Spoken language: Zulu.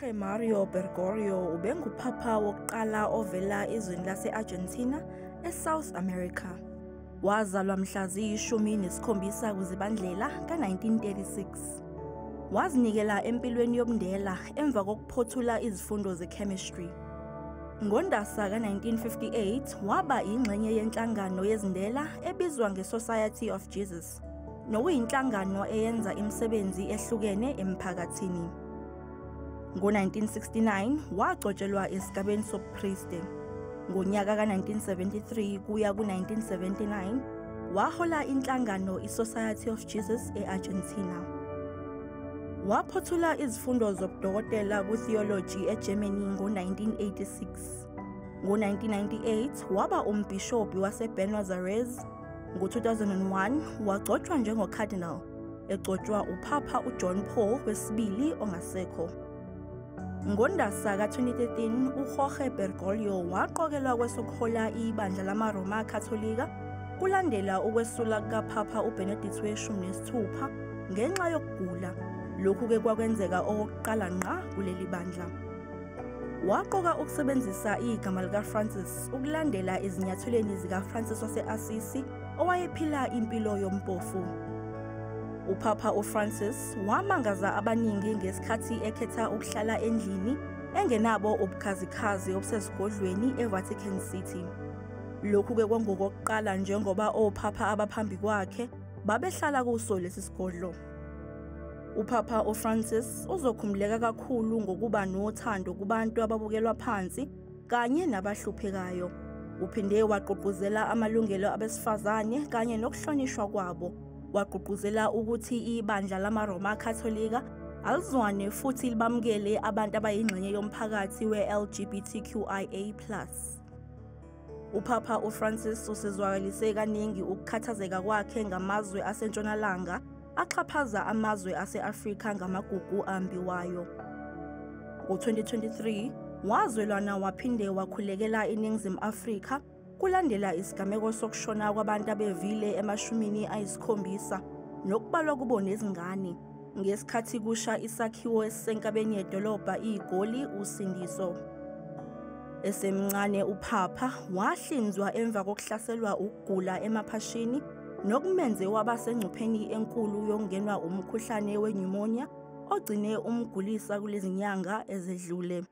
Jorge Mario Bergoglio ubengupapa wokuqala ovela ezweni lase-Argentina eSouth America. Wazalwa mhla ziyi-17 kuZibandlela ka-1936. Wazinikela empilweni yobundela emva kokuphothula izifundo ze-chemistry. NgoNdasa ka-1958 waba ingxenye yenhlangano yezindela ebizwa nge-Society of Jesus, nokuyinhlangano eyenza imisebenzi ehlukene emphakathini. Ngo-1969 wagcotshelwa esigabeni sobupriste. Ngonyaka ka-1973 kuya ku-1979 wahola inhlangano i-Society of Jesus e-Argentina. Waphothula izifundo zobudokotela ku-theology eGermany ngo-1986. Ngo-1998 waba umbhishobhi waseBuenos Aires. Ngo-2001 wagcotshwa njengocardinal, egcotshwa uPapa uJohn Paul II ongasekho. NgoNdasa ka-2013 uJorge Bergoglio waqokelwa kwesokuhola ibandla lamaRoma Katolika kulandela ukwesula kukaPapa uBenedict XVI ngenxa yokugula. Lokhu-ke kwakwenzeka okokuqala ngqa kuleli bandla. Waqoka ukusebenzisa igama likaFrancis ukulandela ezinyathelweni zikaFrancis wase-Assisi owayephila impilo yompofu. UPapa uFrancis wamangaza abaningi ngesikhathi ekhetha ukuhlala endlini engenabo ubukhazikhazi obusesigodlweni eVatican City. Lokhu-ke kwangokokuqala njengoba oPapa abaphambi kwakhe babehlala kuso lesi sigodlo. UPapa uFrancis uzokhumuleka kakhulu ngokuba nothando kubantu ababukelwa phansi kanye nabahluphekayo. Uphinde wagqugquzela amalungelo abesifazane kanye nokuhlonishwa kwabo. Wagqugquzela ukuthi ibandla lamaRoma Katolika alizwane futhi libamukele abantu abayingxenye yomphakathi we-LGBTQIA+. UPapa uFrancis usezwakalise kaningi ukukhathazeka kwakhe ngamazwe asentshonalanga axhaphaza amazwe ase-Afrika ngamagugu ambi wayo. Ngo-2023 wazwelana waphinde wakhulekela iNingizimu Afrika kulandela isigameko sokushona kwabantu abevile ema-70 nokubalwa kubo nezingane ngesikhathi kusha isakhiwo esisenkabeni yedolobha iGoli usindiso. Esemncane uPapa wahlinzwa emva kokuhlaselwa ukugula emaphashini nokumenze waba sengcupheni enkulu yokungenwa umkhuhlane wenyumonia ogcine umgulisa kulezi nyanga ezedlule.